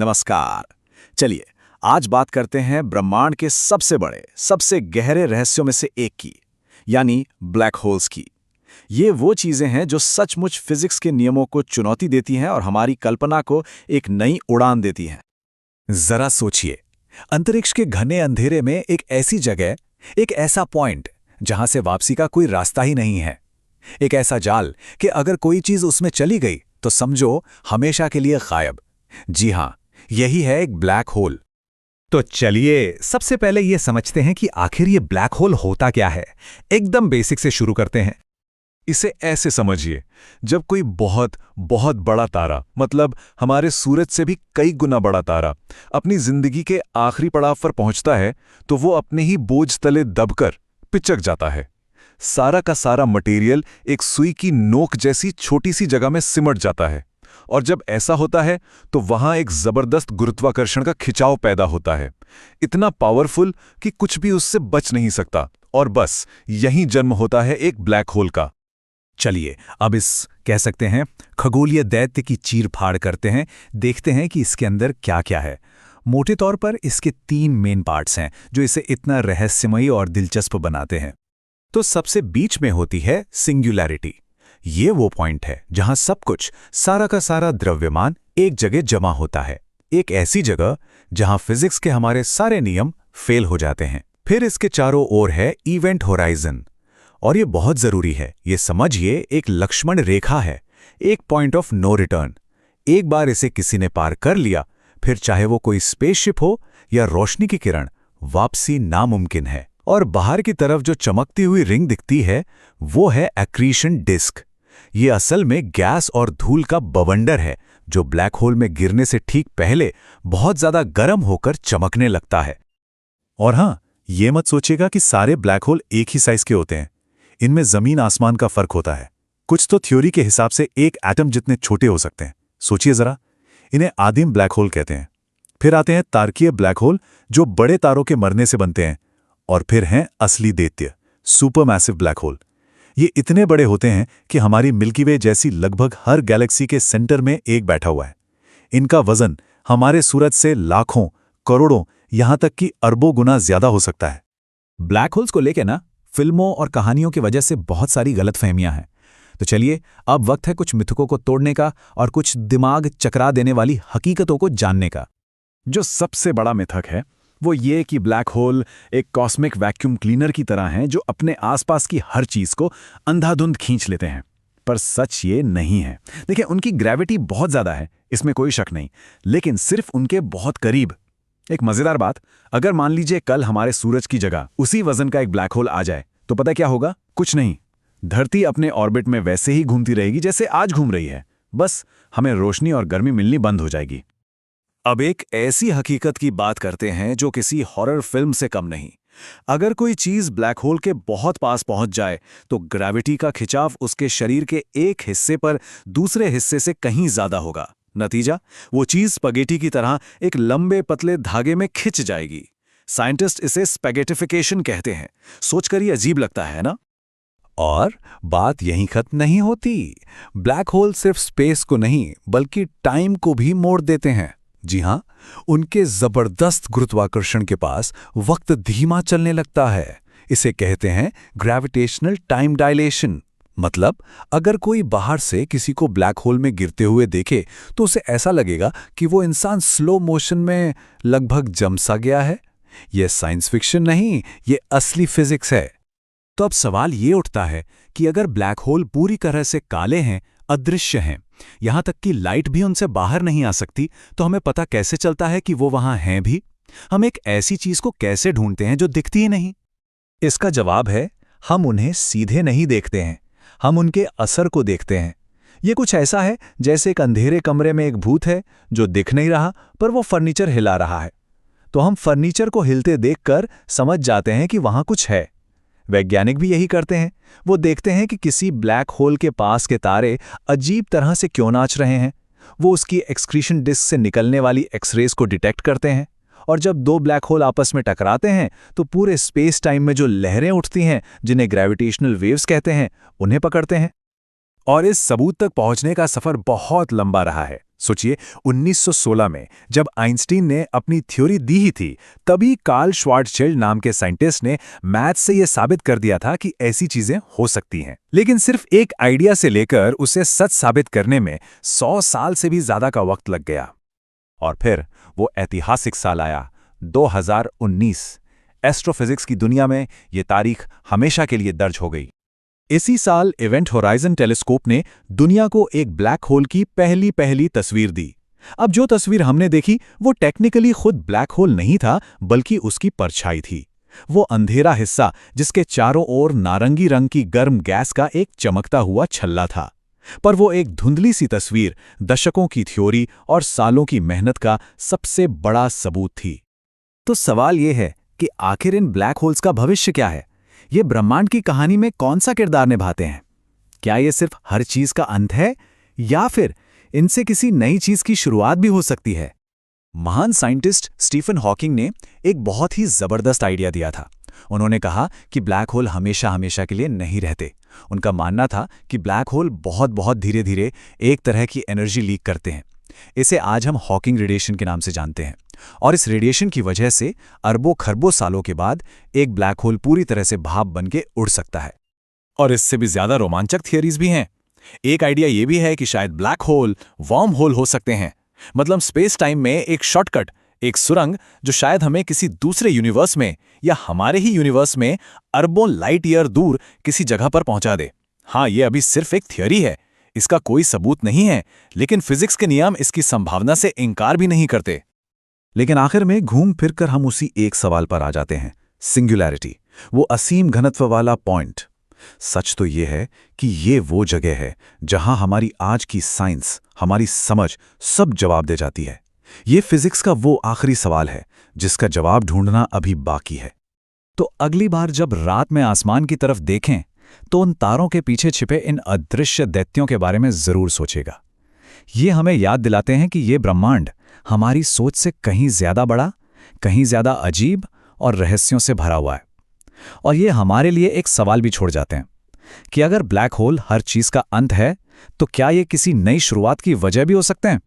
नमस्कार। चलिए, आज बात करते हैं ब्रह्मांड के सबसे बड़े, सबसे गहरे रहस्यों में से एक की, यानी ब्लैक होल्स की। ये वो चीजें हैं जो सचमुच फिजिक्स के नियमों को चुनौती देती हैं और हमारी कल्पना को एक नई उड़ान देती हैं। जरा सोचिए, अंतरिक्ष के घने अंधेरे में एक ऐसी जगह, एक ऐसा पॉइंट जहां से वापसी का कोई रास्ता ही नहीं है। एक ऐसा जाल कि अगर कोई चीज उसमें चली गई तो समझो हमेशा के लिए गायब। जी हां, यही है एक ब्लैक होल। तो चलिए सबसे पहले ये समझते हैं कि आखिर ये ब्लैक होल होता क्या है। एकदम बेसिक से शुरू करते हैं। इसे ऐसे समझिए, जब कोई बहुत बहुत बड़ा तारा, मतलब हमारे सूरज से भी कई गुना बड़ा तारा, अपनी जिंदगी के आखिरी पड़ाव पर पहुंचता है तो वो अपने ही बोझ तले दबकर पिचक जाता है। सारा का सारा मटेरियल एक सुई की नोक जैसी छोटी सी जगह में सिमट जाता है, और जब ऐसा होता है तो वहां एक जबरदस्त गुरुत्वाकर्षण का खिंचाव पैदा होता है, इतना पावरफुल कि कुछ भी उससे बच नहीं सकता, और बस यहीं जन्म होता है एक ब्लैक होल का। चलिए अब इस कह सकते हैं खगोलीय दैत्य की चीर-फाड़ करते हैं, देखते हैं कि इसके अंदर क्या क्या है। मोटे तौर पर इसके 3 मेन पार्ट्स हैं जो इसे इतना रहस्यमयी और दिलचस्प बनाते हैं। तो सबसे बीच में होती है सिंगुलैरिटी। ये वो पॉइंट है जहां सब कुछ, सारा का सारा द्रव्यमान एक जगह जमा होता है। एक ऐसी जगह जहां फिजिक्स के हमारे सारे नियम फेल हो जाते हैं। फिर इसके चारों ओर है इवेंट होराइजन, और ये बहुत जरूरी है। ये समझिए एक लक्ष्मण रेखा है, एक पॉइंट ऑफ नो रिटर्न। एक बार इसे किसी ने पार कर लिया, फिर चाहे वो कोई स्पेसशिप हो या रोशनी की किरण, वापसी नामुमकिन है। और बाहर की तरफ जो चमकती हुई रिंग दिखती है वो है एक्रीशन डिस्क। ये असल में गैस और धूल का बवंडर है जो ब्लैक होल में गिरने से ठीक पहले बहुत ज्यादा गर्म होकर चमकने लगता है। और हां, ये मत सोचिएगा कि सारे ब्लैक होल एक ही साइज के होते हैं। इनमें जमीन आसमान का फर्क होता है। कुछ तो थ्योरी के हिसाब से एक एटम जितने छोटे हो सकते हैं। सोचिए जरा, इन्हें आदिम ब्लैक होल कहते हैं। फिर आते हैं तारकीय ब्लैक होल जो बड़े तारों के मरने से बनते हैं, और फिर हैं असली दैत्य, सुपरमैसिव ब्लैक होल। ये इतने बड़े होते हैं कि हमारी मिल्की वे जैसी लगभग हर गैलेक्सी के सेंटर में एक बैठा हुआ है। इनका वजन हमारे सूरज से लाखों, करोड़ों, यहां तक कि अरबों गुना ज्यादा हो सकता है। ब्लैक होल्स को लेकर ना फिल्मों और कहानियों की वजह से बहुत सारी गलतफहमियां हैं। तो चलिए अब वक्त है कुछ मिथकों को तोड़ने का और कुछ दिमाग चकरा देने वाली हकीकतों को जानने का। जो सबसे बड़ा मिथक है वो ये कि ब्लैक होल एक कॉस्मिक वैक्यूम क्लीनर की तरह हैं जो अपने आसपास की हर चीज को अंधाधुंध खींच लेते हैं। पर सच ये नहीं है। देखिए, उनकी ग्रेविटी बहुत ज्यादा है, इसमें कोई शक नहीं, लेकिन सिर्फ उनके बहुत करीब। एक मजेदार बात, अगर मान लीजिए कल हमारे सूरज की जगह उसी वजन का एक ब्लैक होल आ जाए तो पता क्या होगा? कुछ नहीं। धरती अपने ऑर्बिट में वैसे ही घूमती रहेगी जैसे आज घूम रही है, बस हमें रोशनी और गर्मी मिलनी बंद हो जाएगी। अब एक ऐसी हकीकत की बात करते हैं जो किसी हॉरर फिल्म से कम नहीं। अगर कोई चीज ब्लैक होल के बहुत पास पहुंच जाए तो ग्रेविटी का खिंचाव उसके शरीर के एक हिस्से पर दूसरे हिस्से से कहीं ज्यादा होगा। नतीजा, वो चीज स्पगेटी की तरह एक लंबे पतले धागे में खिंच जाएगी। साइंटिस्ट इसे स्पैगेटिफिकेशन कहते हैं। सोचकर ये अजीब लगता है ना? और बात यहीं खत्म नहीं होती। ब्लैक होल सिर्फ स्पेस को नहीं बल्कि टाइम को भी मोड़ देते हैं। जी हां, उनके जबरदस्त गुरुत्वाकर्षण के पास वक्त धीमा चलने लगता है। इसे कहते हैं ग्रेविटेशनल टाइम डायलेशन। मतलब अगर कोई बाहर से किसी को ब्लैक होल में गिरते हुए देखे तो उसे ऐसा लगेगा कि वो इंसान स्लो मोशन में लगभग जम सा गया है। यह साइंस फिक्शन नहीं, ये असली फिजिक्स है। तो अब सवाल ये उठता है कि अगर ब्लैक होल पूरी तरह से काले हैं, अदृश्य हैं, यहां तक कि लाइट भी उनसे बाहर नहीं आ सकती, तो हमें पता कैसे चलता है कि वो वहां हैं भी? हम एक ऐसी चीज को कैसे ढूंढते हैं जो दिखती ही नहीं? इसका जवाब है, हम उन्हें सीधे नहीं देखते हैं, हम उनके असर को देखते हैं। ये कुछ ऐसा है जैसे एक अंधेरे कमरे में एक भूत है जो दिख नहीं रहा पर वो फर्नीचर हिला रहा है। तो हम फर्नीचर को हिलते देखकर समझ जाते हैं कि वहां कुछ है। वैज्ञानिक भी यही करते हैं। वो देखते हैं कि किसी ब्लैक होल के पास के तारे अजीब तरह से क्यों नाच रहे हैं। वो उसकी एक्सक्रीशन डिस्क से निकलने वाली एक्सरेज को डिटेक्ट करते हैं, और जब 2 ब्लैक होल आपस में टकराते हैं तो पूरे स्पेस टाइम में जो लहरें उठती हैं, जिन्हें ग्रेविटेशनल वेव्स कहते हैं, उन्हें पकड़ते हैं। और इस सबूत तक पहुंचने का सफर बहुत लंबा रहा है। सोचिए 1916 में जब आइंस्टीन ने अपनी थ्योरी दी ही थी, तभी कार्ल श्वार्ज़शिल्ड नाम के साइंटिस्ट ने मैथ्स से यह साबित कर दिया था कि ऐसी चीजें हो सकती हैं। लेकिन सिर्फ एक आइडिया से लेकर उसे सच साबित करने में 100 साल से भी ज्यादा का वक्त लग गया। और फिर वो ऐतिहासिक साल आया 2019। एस्ट्रोफिजिक्स की दुनिया में ये तारीख हमेशा के लिए दर्ज हो गई। इसी साल इवेंट होराइजन टेलीस्कोप ने दुनिया को एक ब्लैक होल की पहली तस्वीर दी। अब जो तस्वीर हमने देखी वो टेक्निकली खुद ब्लैक होल नहीं था, बल्कि उसकी परछाई थी। वो अंधेरा हिस्सा जिसके चारों ओर नारंगी रंग की गर्म गैस का एक चमकता हुआ छल्ला था। पर वो एक धुंधली सी तस्वीर दशकों की थ्योरी और सालों की मेहनत का सबसे बड़ा सबूत थी। तो सवाल ये है कि आखिर इन ब्लैक होल्स का भविष्य क्या है? ये ब्रह्मांड की कहानी में कौन सा किरदार निभाते हैं? क्या ये सिर्फ हर चीज का अंत है, या फिर इनसे किसी नई चीज की शुरुआत भी हो सकती है? महान साइंटिस्ट स्टीफन हॉकिंग ने एक बहुत ही जबरदस्त आइडिया दिया था। उन्होंने कहा कि ब्लैक होल हमेशा हमेशा के लिए नहीं रहते। उनका मानना था कि ब्लैक होल बहुत धीरे धीरे एक तरह की एनर्जी लीक करते हैं। इसे आज हम हॉकिंग रेडिएशन के नाम से जानते हैं। और इस रेडिएशन की वजह से अरबों खरबों सालों के बाद एक ब्लैक होल पूरी तरह से भाप बनके उड़ सकता है। और इससे भी ज्यादा रोमांचक थियरीज भी हैं। एक आइडिया ये भी है कि शायद ब्लैक होल वर्म होल हो सकते हैं, मतलब स्पेस टाइम में एक शॉर्टकट, एक सुरंग जो शायद हमें किसी दूसरे यूनिवर्स में या हमारे ही यूनिवर्स में अरबों लाइट ईयर दूर किसी जगह पर पहुंचा दे। हाँ, ये अभी सिर्फ एक थियरी है, इसका कोई सबूत नहीं है, लेकिन फिजिक्स के नियम इसकी संभावना से इनकार भी नहीं करते। लेकिन आखिर में घूम फिर कर हम उसी एक सवाल पर आ जाते हैं, सिंगुलैरिटी, वो असीम घनत्व वाला पॉइंट। सच तो ये है कि ये वो जगह है जहां हमारी आज की साइंस, हमारी समझ सब जवाब दे जाती है। ये फिजिक्स का वो आखिरी सवाल है जिसका जवाब ढूंढना अभी बाकी है। तो अगली बार जब रात में आसमान की तरफ देखें तो उन तारों के पीछे छिपे इन अदृश्य दैत्यों के बारे में जरूर सोचेगा। ये हमें याद दिलाते हैं कि ये ब्रह्मांड हमारी सोच से कहीं ज्यादा बड़ा, कहीं ज्यादा अजीब और रहस्यों से भरा हुआ है। और ये हमारे लिए एक सवाल भी छोड़ जाते हैं कि अगर ब्लैक होल हर चीज का अंत है, तो क्या ये किसी नई शुरुआत की वजह भी हो सकते हैं?